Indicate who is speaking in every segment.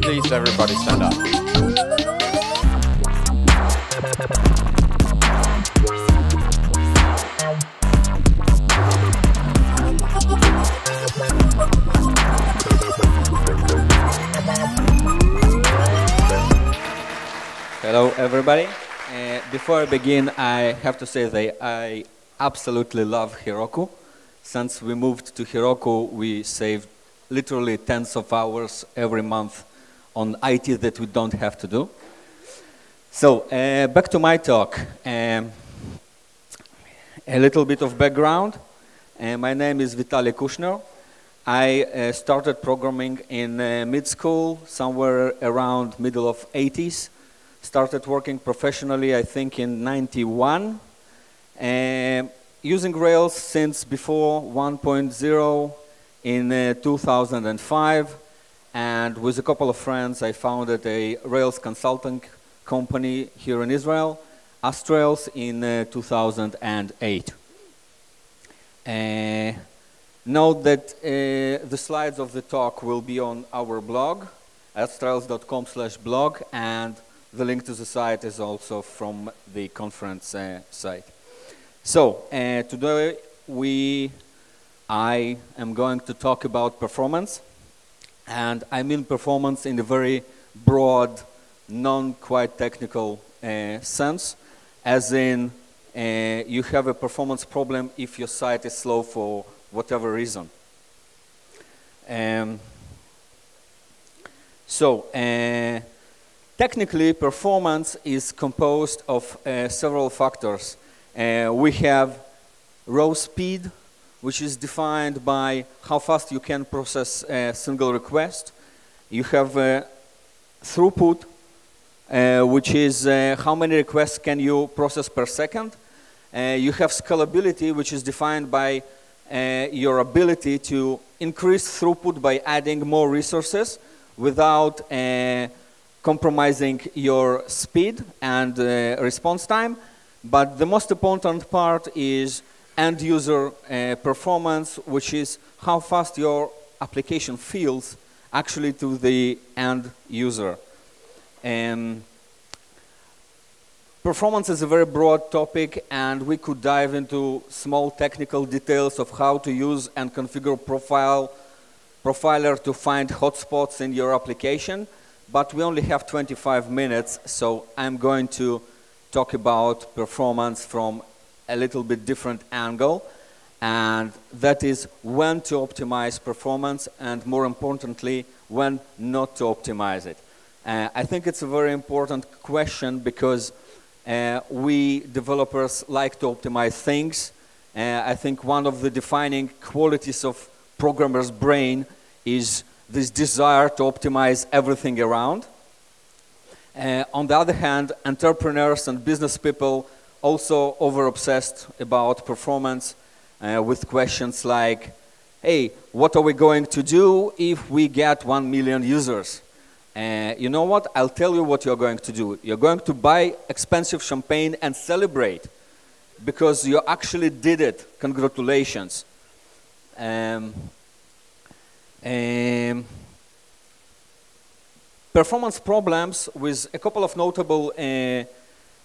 Speaker 1: Please, everybody stand up.
Speaker 2: Hello, everybody. Before I begin, I have to say that I absolutely love Heroku. Since we moved to Heroku, we saved literally tens of hours every month on IT that we don't have to do. So, back to my talk. A little bit of background. My name is Vitaly Kushner. I started programming in mid-school, somewhere around middle of 80s. Started working professionally, I think, in 91. Using Rails since before 1.0 in 2005. And with a couple of friends, I founded a Rails consulting company here in Israel, Astrails, in 2008. Note that the slides of the talk will be on our blog, astrails.com/blog, and the link to the site is also from the conference site. So today I am going to talk about performance, and I mean performance in a very broad, non-quite technical sense, as in you have a performance problem if your site is slow for whatever reason. Technically, performance is composed of several factors. We have row speed, which is defined by how fast you can process a single request. You have throughput, which is how many requests can you process per second. You have scalability, which is defined by your ability to increase throughput by adding more resources without compromising your speed and response time. But the most important part is end user performance, which is how fast your application feels actually to the end user. Performance is a very broad topic, and we could dive into small technical details of how to use and configure profiler to find hotspots in your application. But we only have 25 minutes, so I'm going to talk about performance from a little bit different angle, and that is when to optimize performance, and more importantly, when not to optimize it. I think it's a very important question because we developers like to optimize things. I think one of the defining qualities of programmer's brain is this desire to optimize everything around. On the other hand, entrepreneurs and business people also over-obsessed about performance with questions like, hey, what are we going to do if we get 1 million users? You know what? I'll tell you what you're going to do. You're going to buy expensive champagne and celebrate because you actually did it. Congratulations. Performance problems, with a couple of notable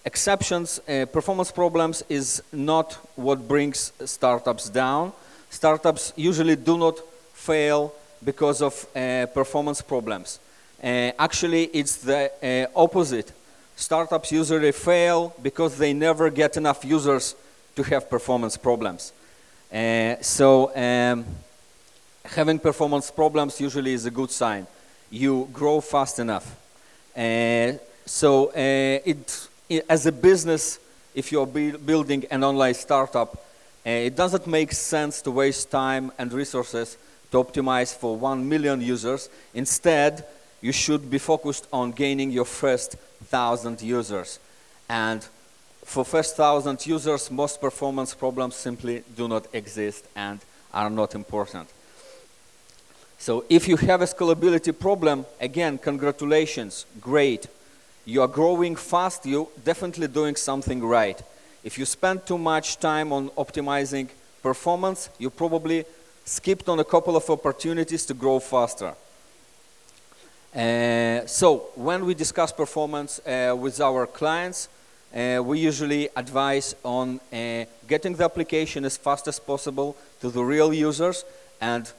Speaker 2: exceptions. Performance problems is not what brings startups down. Startups usually do not fail because of performance problems. Actually, it's the opposite. Startups usually fail because they never get enough users to have performance problems. Having performance problems usually is a good sign. You grow fast enough. As a business, if you're building an online startup, it doesn't make sense to waste time and resources to optimize for 1 million users. Instead, you should be focused on gaining your first 1,000 users. And for first 1,000 users, most performance problems simply do not exist and are not important. So if you have a scalability problem, again, congratulations, great. You are growing fast, you're definitely doing something right. If you spend too much time on optimizing performance, you probably skipped on a couple of opportunities to grow faster. So when we discuss performance with our clients, we usually advise on getting the application as fast as possible to the real users and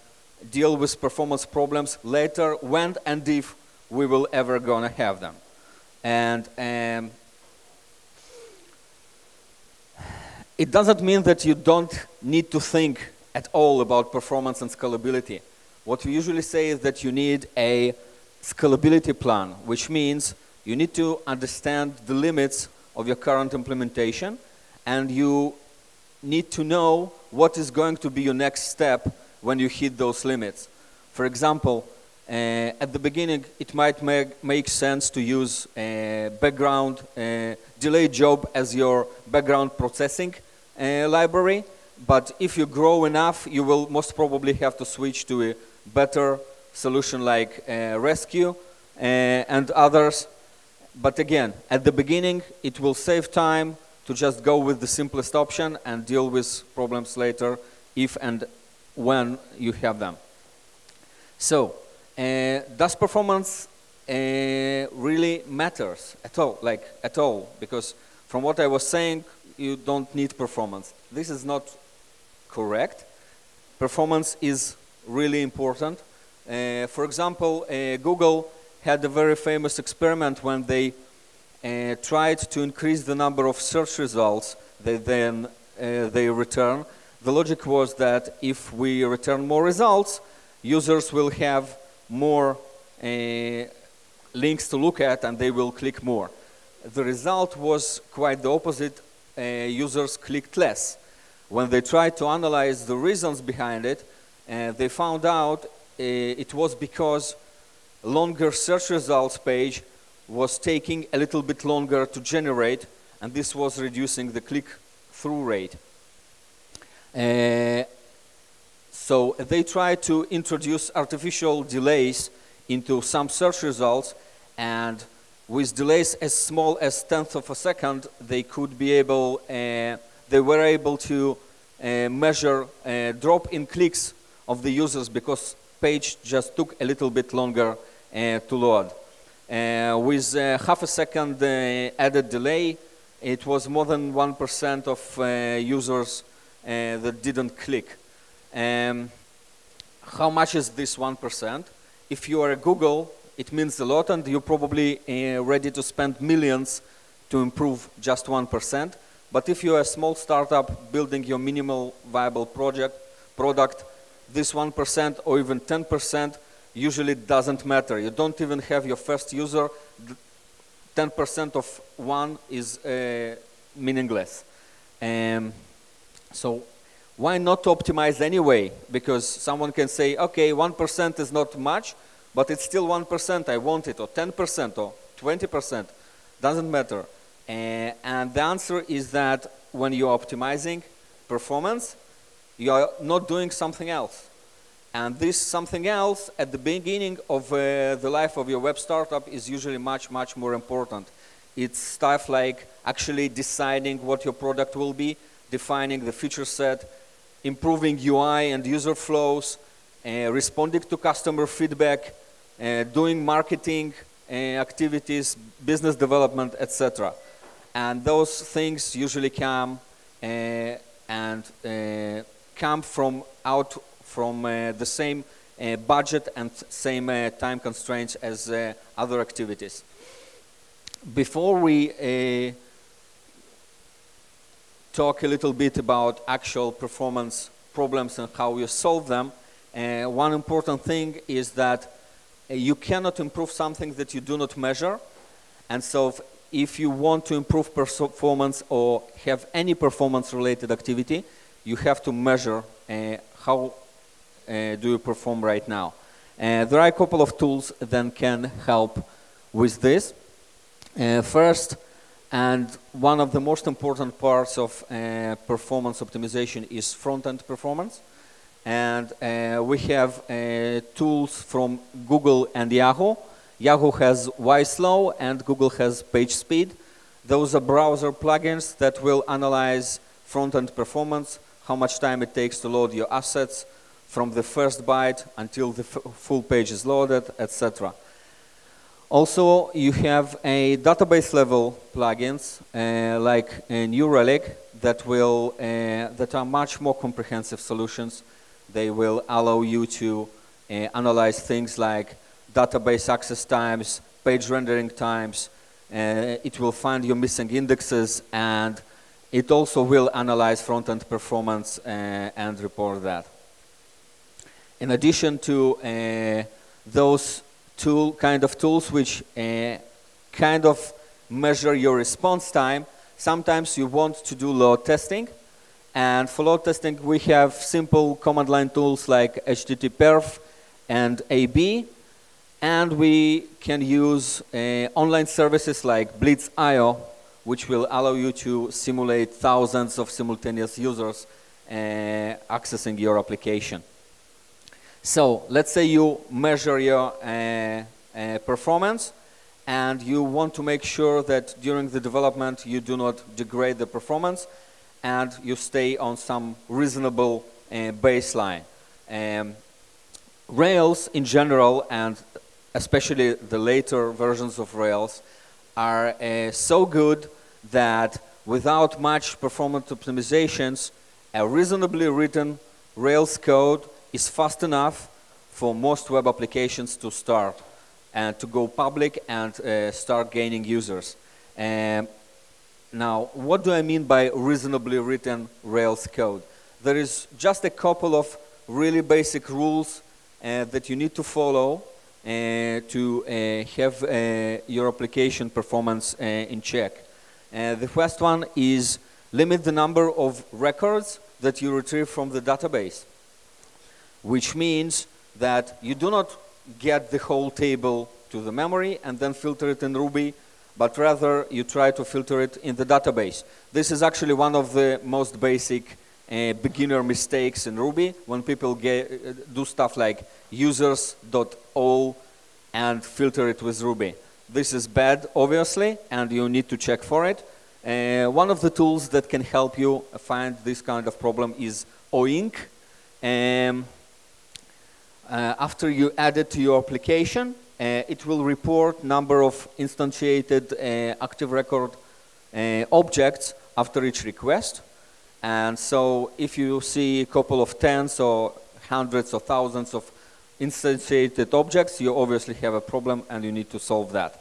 Speaker 2: deal with performance problems later when and if we will ever gonna have them. And it doesn't mean that you don't need to think at all about performance and scalability. What we usually say is that you need a scalability plan, which means you need to understand the limits of your current implementation, and you need to know what is going to be your next step when you hit those limits. For example, at the beginning, it might make sense to use a background delay job as your background processing library, but if you grow enough, you will most probably have to switch to a better solution like Rescue and others. But again, at the beginning, it will save time to just go with the simplest option and deal with problems later if and when you have them. So, does performance really matters at all? Like, at all? Because from what I was saying, you don't need performance. This is not correct. Performance is really important. For example, Google had a very famous experiment when they tried to increase the number of search results that then they return. The logic was that if we return more results, users will have more links to look at and they will click more. The result was quite the opposite. Users clicked less. When they tried to analyze the reasons behind it, they found out it was because longer search results page was taking a little bit longer to generate, and this was reducing the click-through rate. So they tried to introduce artificial delays into some search results, and with delays as small as 1/10 of a second, they could be able, they were able to measure a drop in clicks of the users because page just took a little bit longer to load. With half a second added delay, it was more than 1% of users that didn't click. How much is this 1%? If you are a Google, it means a lot, and you're probably ready to spend millions to improve just 1%. But if you're a small startup building your minimal viable product, this 1% or even 10% usually doesn't matter. You don't even have your first user. 10% of one is meaningless. So why not optimize anyway? Because someone can say, okay, 1% is not much, but it's still 1%, I want it, or 10% or 20%, doesn't matter. And the answer is that when you're optimizing performance, you are not doing something else. And this something else at the beginning of the life of your web startup is usually much, much more important. It's stuff like actually deciding what your product will be, defining the feature set, improving UI and user flows, responding to customer feedback, doing marketing activities, business development, etc. And those things usually come from the same budget and same time constraints as other activities. Before we talk a little bit about actual performance problems and how you solve them, one important thing is that you cannot improve something that you do not measure. And so if you want to improve performance or have any performance-related activity, you have to measure how do you perform right now. There are a couple of tools that can help with this. First, and one of the most important parts of performance optimization is front-end performance. And we have tools from Google and Yahoo. Yahoo has YSlow and Google has PageSpeed. Those are browser plugins that will analyze front-end performance, how much time it takes to load your assets from the first byte until the full page is loaded, etc. Also, you have a database level plugins like New Relic that will that are much more comprehensive solutions. They will allow you to analyze things like database access times, page rendering times. It will find your missing indexes, and it also will analyze front-end performance and report that. In addition to those kind of tools which kind of measure your response time, sometimes you want to do load testing. And for load testing, we have simple command line tools like httperf and AB. And we can use online services like Blitz.io, which will allow you to simulate thousands of simultaneous users accessing your application. So let's say you measure your performance, and you want to make sure that during the development you do not degrade the performance, and you stay on some reasonable baseline. Rails in general, and especially the later versions of Rails, are so good that without much performance optimizations, a reasonably written Rails code is fast enough for most web applications to start and to go public and start gaining users. Now, what do I mean by reasonably written Rails code? There is just a couple of really basic rules that you need to follow to have your application performance in check. The first one is limit the number of records that you retrieve from the database, which means that you do not get the whole table to the memory and then filter it in Ruby, but rather you try to filter it in the database. This is actually one of the most basic beginner mistakes in Ruby, when people do stuff like users.all and filter it with Ruby. This is bad, obviously, and you need to check for it. One of the tools that can help you find this kind of problem is OINC. After you add it to your application, it will report number of instantiated active record objects after each request. And so if you see a couple of tens or hundreds or thousands of instantiated objects, you obviously have a problem and you need to solve that.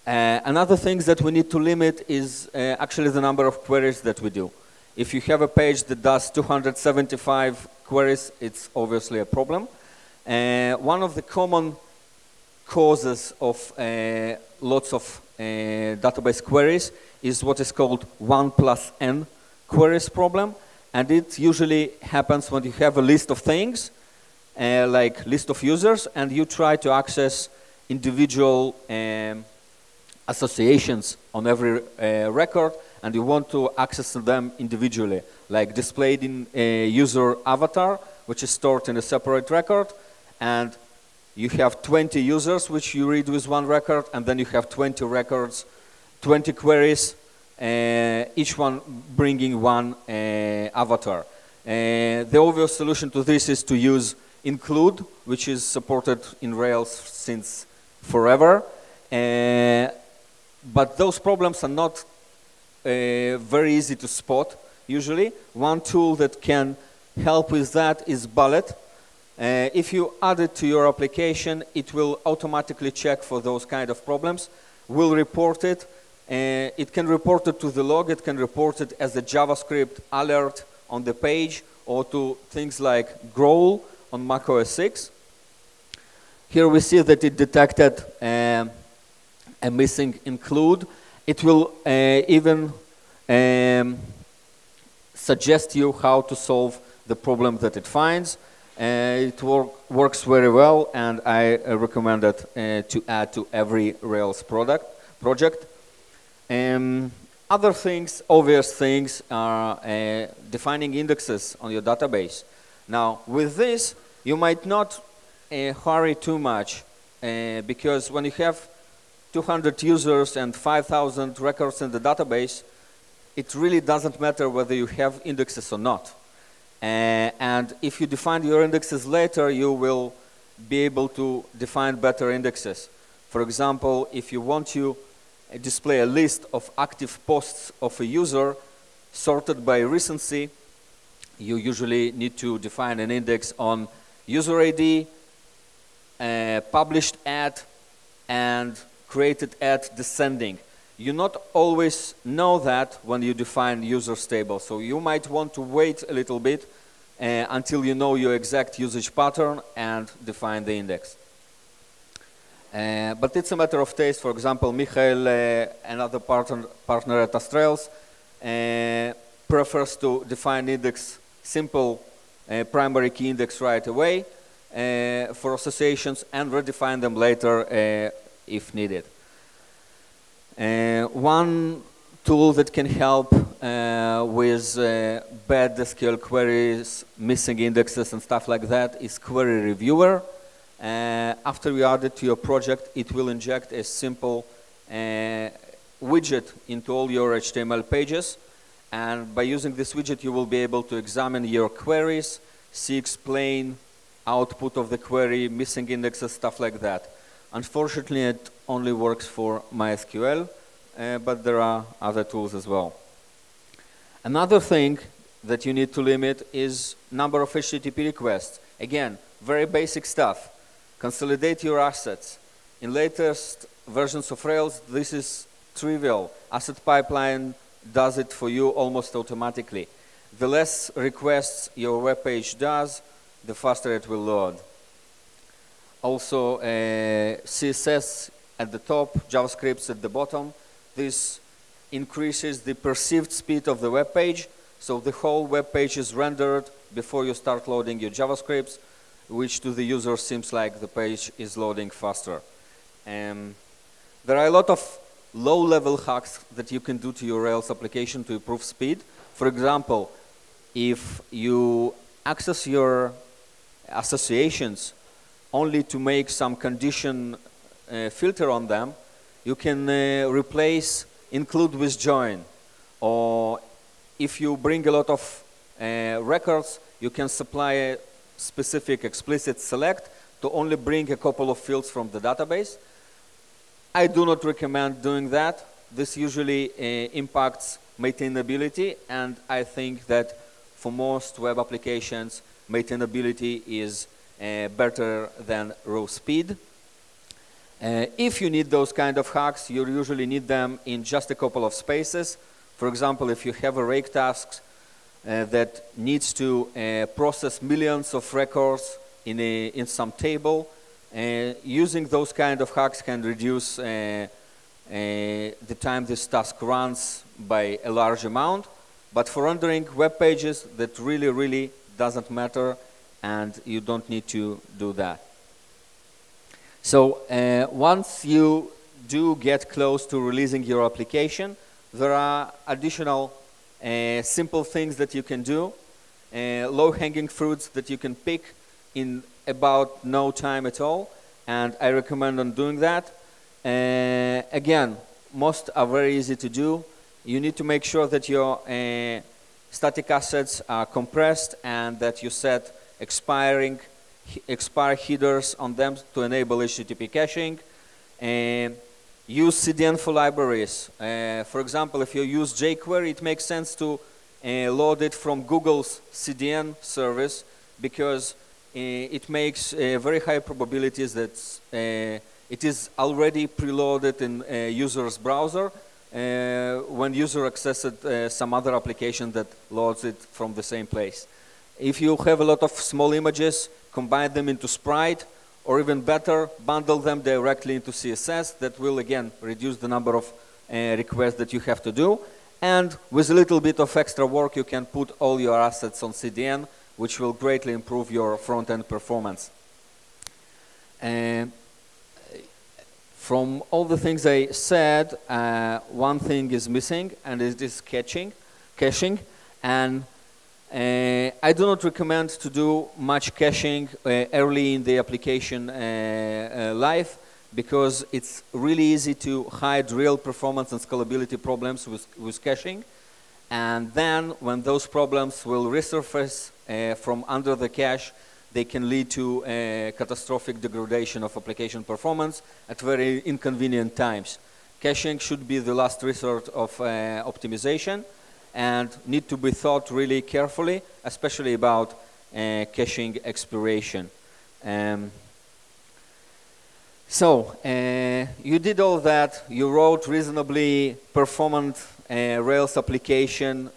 Speaker 2: Another thing that we need to limit is actually the number of queries that we do. If you have a page that does 275 queries, it's obviously a problem. One of the common causes of lots of database queries is what is called 1+n queries problem, and it usually happens when you have a list of things, like list of users, and you try to access individual associations on every record, and you want to access them individually, like displayed in a user avatar, which is stored in a separate record, and you have 20 users which you read with one record, and then you have 20 records, 20 queries, each one bringing one avatar. The obvious solution to this is to use include, which is supported in Rails since forever. But those problems are not very easy to spot, usually. One tool that can help with that is Bullet. If you add it to your application, it will automatically check for those kind of problems, will report it. It can report it to the log, it can report it as a JavaScript alert on the page, or to things like Growl on Mac OS 6. Here we see that it detected a missing include. It will even suggest you how to solve the problem that it finds. It works very well, and I recommend it to add to every Rails project. Other things, obvious things, are defining indexes on your database. Now, with this, you might not hurry too much, because when you have 200 users and 5,000 records in the database, it really doesn't matter whether you have indexes or not. And if you define your indexes later, you will be able to define better indexes. For example, if you want to display a list of active posts of a user sorted by recency, you usually need to define an index on user ID, published at, and created at descending. You not always know that when you define users table, so you might want to wait a little bit until you know your exact usage pattern and define the index. But it's a matter of taste. For example, Michael, another partner at Astrails, prefers to define index simple primary key index right away for associations and redefine them later if needed. One tool that can help with bad SQL queries, missing indexes and stuff like that is Query Reviewer. After you add it to your project, it will inject a simple widget into all your HTML pages. And by using this widget, you will be able to examine your queries, see explain output of the query, missing indexes, stuff like that. Unfortunately, it only works for MySQL, but there are other tools as well. Another thing that you need to limit is number of HTTP requests. Again, very basic stuff. Consolidate your assets. In latest versions of Rails, this is trivial. Asset pipeline does it for you almost automatically. The less requests your web page does, the faster it will load. Also, CSS at the top, JavaScript at the bottom. This increases the perceived speed of the web page, so the whole web page is rendered before you start loading your JavaScripts, which to the user seems like the page is loading faster. There are a lot of low-level hacks that you can do to your Rails application to improve speed. For example, if you access your associations only to make some condition filter on them, you can replace include with join. Or if you bring a lot of records, you can supply a specific explicit select to only bring a couple of fields from the database. I do not recommend doing that. This usually impacts maintainability, and I think that for most web applications, maintainability is better than raw speed. If you need those kind of hacks, you usually need them in just a couple of spaces. For example, if you have a rake task that needs to process millions of records in some table, using those kind of hacks can reduce the time this task runs by a large amount. But for rendering web pages, that really doesn't matter, and you don't need to do that. So once you do get close to releasing your application, there are additional simple things that you can do, low-hanging fruits that you can pick in about no time at all, and I recommend on doing that. Again, most are very easy to do. You need to make sure that your static assets are compressed and that you set expire headers on them to enable HTTP caching. Use CDN for libraries. For example, if you use jQuery, it makes sense to load it from Google's CDN service, because it makes very high probabilities that it is already preloaded in a user's browser when user accesses some other application that loads it from the same place. If you have a lot of small images, combine them into Sprite, or even better, bundle them directly into CSS. That will, again, reduce the number of requests that you have to do. And with a little bit of extra work, you can put all your assets on CDN, which will greatly improve your front-end performance. From all the things I said, one thing is missing, and it is caching. And I do not recommend to do much caching early in the application life, because it's really easy to hide real performance and scalability problems with caching. And then when those problems will resurface from under the cache, they can lead to catastrophic degradation of application performance at very inconvenient times. Caching should be the last resort of optimization and need to be thought really carefully, especially about caching expiration. So you did all that, you wrote reasonably performant Rails application,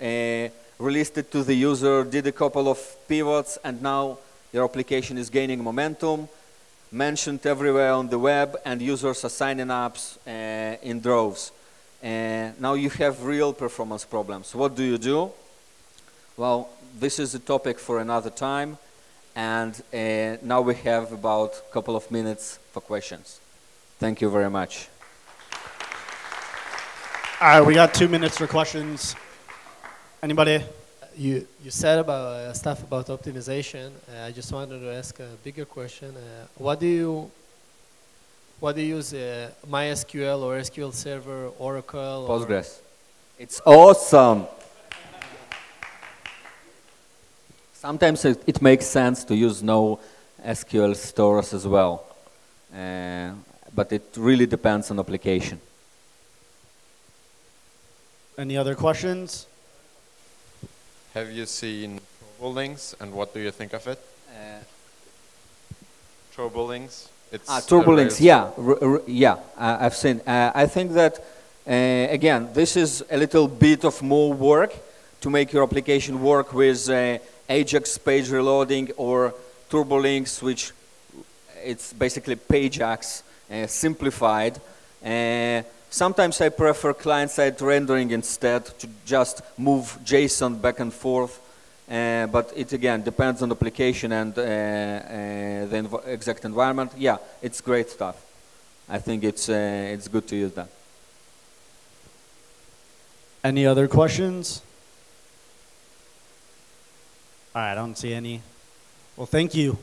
Speaker 2: released it to the user, did a couple of pivots, and now your application is gaining momentum, mentioned everywhere on the web, and users are signing up in droves. Now you have real performance problems. What do you do? Well, this is a topic for another time. And now we have about a couple of minutes for questions. Thank you very much.
Speaker 1: All right, we got 2 minutes for questions. Anybody?
Speaker 3: You said about stuff about optimization. I just wanted to ask a bigger question. What do you use? MySQL or SQL Server, Oracle?
Speaker 2: Postgres. It's awesome. Sometimes it makes sense to use no SQL stores as well, but it really depends on application.
Speaker 1: Any other questions?
Speaker 4: Have you seen TurboLinks, and what do you think of it? TurboLinks.
Speaker 2: TurboLinks, yeah, I've seen. I think that, again, this is a little bit of more work to make your application work with Ajax page reloading or TurboLinks, which it's basically PageX simplified. Sometimes I prefer client-side rendering instead to just move JSON back and forth. But it again depends on the application and the exact environment. Yeah, it's great stuff. I think it's good to use that.
Speaker 1: Any other questions? All right, I don't see any. Well, thank you.